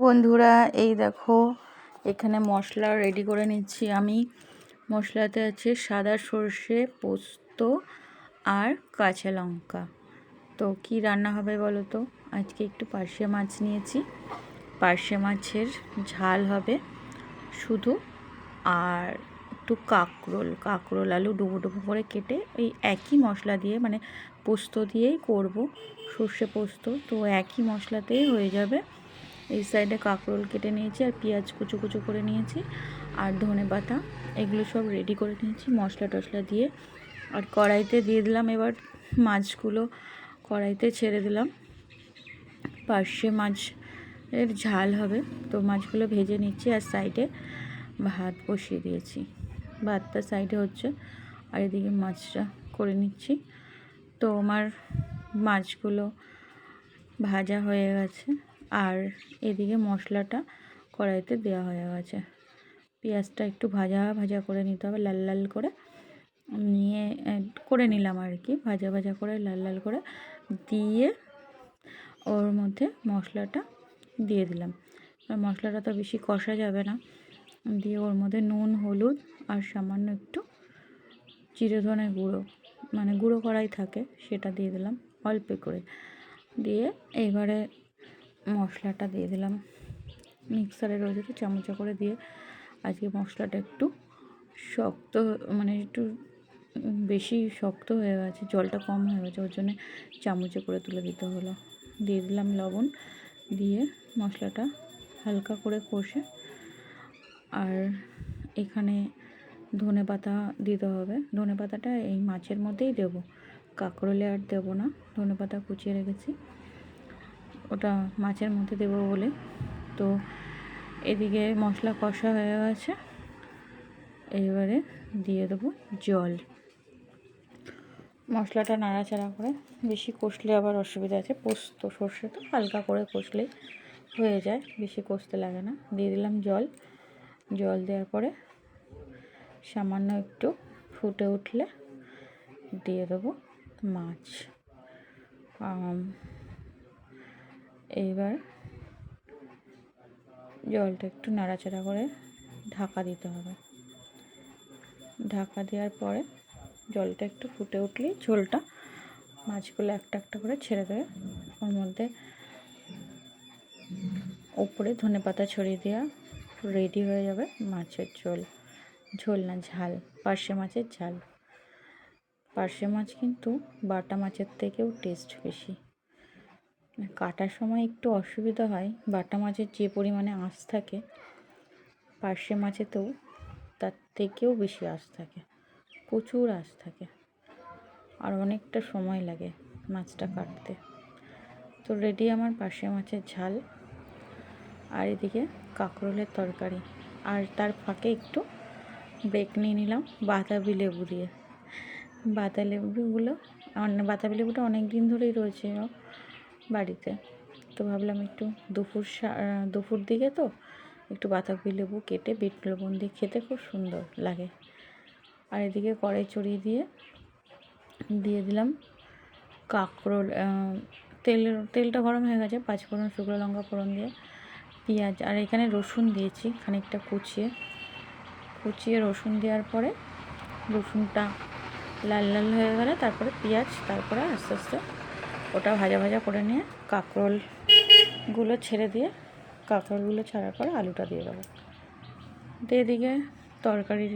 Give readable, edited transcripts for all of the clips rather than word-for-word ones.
বন্ধুরা, এই দেখো এখানে মশলা রেডি করে নিচ্ছি আমি। মশলাতে আছে সাদা সর্ষে, পোস্ত আর কাঁচা লঙ্কা। তো কি রান্না হবে বলো তো? আজকে একটু পার্শে মাছ নিয়েছি, পার্শে মাছের ঝাল হবে শুধু। আর একটু কাঁকরোল আলু ডুবো ডুবো করে কেটে এই একই মশলা দিয়ে, মানে পোস্ত দিয়েই করব, সর্ষে পোস্ত, তো একই মশলাতেই হয়ে যাবে। এই সাইডে কাঁকরোল কেটে নিয়েছি আর পেঁয়াজ কুচো কুচো করে নিয়েছি আর ধনেপাতা, এগুলো সব রেডি করে নিয়েছি মশলা টশলা দিয়ে। আর কড়াইতে দিয়ে দিলাম এবার মাছগুলো, কড়াইতে ছেড়ে দিলাম। পার্শে মাছের ঝাল হবে, তো মাছগুলো ভেজে নিচ্ছি আর সাইডে ভাত বসিয়ে দিয়েছি। ভাতটা সাইডে হচ্ছে আর এদিকে মাছটা করে নিচ্ছি। তো আমার মাছগুলো ভাজা হয়ে গেছে আর এদিকে মশলাটা কড়াইতে দেওয়া হয়ে গেছে। পেঁয়াজটা একটু ভাজা ভাজা করে নিতে হবে, লাল লাল করে নিয়ে করে নিলাম আর কি, ভাজা ভাজা করে লাল লাল করে দিয়ে ওর মধ্যে মশলাটা দিয়ে দিলাম। আর মশলাটা তো বেশি কষা যাবে না, দিয়ে ওর মধ্যে নুন, হলুদ আর সামান্য একটু জিরে ধনে গুঁড়ো, মানে গুঁড়ো করাই থাকে, সেটা দিয়ে দিলাম অল্প করে। দিয়ে এইবারে মশলাটা দিয়ে দিলাম, মিক্সারে রয়েছে চামচে করে দিয়ে। আজকে মশলাটা একটু শক্ত, মানে একটু বেশি শক্ত হয়ে গেছে, জলটা কম হয়ে গেছে, ওর জন্য চামচে করে তুলে দিতে হলো। দিয়ে দিলাম লবণ, দিয়ে মশলাটা হালকা করে কষে, আর এখানে ধনেপাতা দিতে হবে। ধনেপাতাটা এই মাছের মধ্যেই দেবো, কাঁকরোলে আর দেবো না। ধনেপাতা কুচিয়ে রেখেছি, ওটা মাছের মধ্যে দেবো বলে। তো এদিকে মশলা কষা হয়ে গেছে, এবারে দিয়ে দেবো জল। মশলাটা নাড়াচাড়া করে, বেশি কষলে আবার অসুবিধা আছে, পোস্ত সর্ষে তো হালকা করে কষলেই হয়ে যায়, বেশি কষতে লাগে না। দিয়ে দিলাম জল। জল দেওয়ার পরে সামান্য একটু ফুটে উঠলে দিয়ে দেবো মাছ। এইবার জলটা একটু নাড়াচাড়া করে ঢাকা দিতে হবে। ঢাকা দেওয়ার পরে জলটা একটু ফুটে উঠলেই ঝোলটা, মাছগুলো একটা একটা করে ছেড়ে দেবে। ওর মধ্যে উপরে ধনেপাতা ছড়িয়ে দেওয়া রেডি হয়ে যাবে মাছের ঝোল। ঝোল না, ঝাল, পার্শে মাছের ঝাল। পার্শে মাছ কিন্তু বাটা মাছের থেকেও টেস্ট বেশি। কাটার সময় একটু অসুবিধা হয়, বাটা মাছের যে পরিমাণে আঁশ থাকে, পার্শে মাছেতেও তার থেকেও বেশি আঁশ থাকে, প্রচুর আঁশ থাকে, আর অনেকটা সময় লাগে মাছটা কাটতে। তো রেডি আমার পার্শে মাছের ঝাল, আর এদিকে কাঁকরোলের তরকারি। আর তার ফাঁকে একটু ব্রেক নিয়ে নিলাম বাতাবি লেবু দিয়ে। বাতাবি লেবুটা অনেক দিন ধরেই রয়েছে বাড়িতে, তো ভাবলাম একটু দুপুর দিকে তো একটু বাতাবি লেবু কেটে বিট লবণ দিয়ে খেতে খুব সুন্দর লাগে। আর এদিকে কড়াই চড়িয়ে দিয়ে দিলাম কাঁকরোল। তেলটা গরম হয়ে গেছে, পাঁচফোড়ন, শুকনো লঙ্কা ফোড়ন দিয়ে পেঁয়াজ, আর এখানে রসুন দিয়েছি খানিকটা কুচিয়ে রসুন দেওয়ার পরে রসুনটা লাল লাল হয়ে গেলে তারপরে পেঁয়াজ, তারপরে আস্তে আস্তে ওটা ভাজা ভাজা করে নিয়ে কাঁকরোলগুলো ছেড়ে দিয়ে, কাঁকরোলগুলো ছাড়ার পরে আলুটা দিয়ে দেবো। দিয়ে এদিকে তরকারি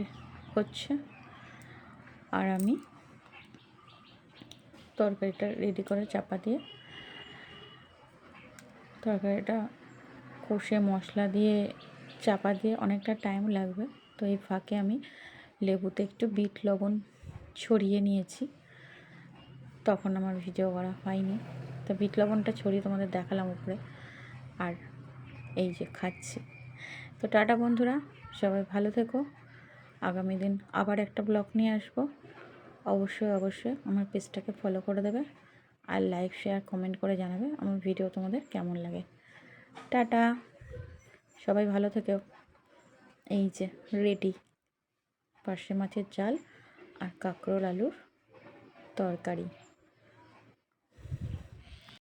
হচ্ছে, আর আমি তরকারিটা রেডি করে চাপা দিয়ে তরকারিটা কষে মশলা দিয়ে চাপা দিয়ে অনেকটা টাইম লাগবে। তো এই ফাঁকে আমি লেবুতে একটু বিট লবণ ছড়িয়ে নিয়েছি, তখন আমার ভিডিও করা হয়নি, তো বিট লবণটা ছড়িয়ে তোমাদের দেখালাম উপরে। আর এই যে খাচ্ছি। তো টাটা বন্ধুরা, সবাই ভালো থেকো। আগামী দিন আবার একটা ব্লগ নিয়ে আসবো। অবশ্যই আমার পেজটাকে ফলো করে দেবে, আর লাইক, শেয়ার, কমেন্ট করে জানাবে আমার ভিডিও তোমাদের কেমন লাগে। টাটা, সবাই ভালো থেকো। এই যে রেডি পার্শে মাছের ঝাল আর কাঁকরোল আলুর তরকারি।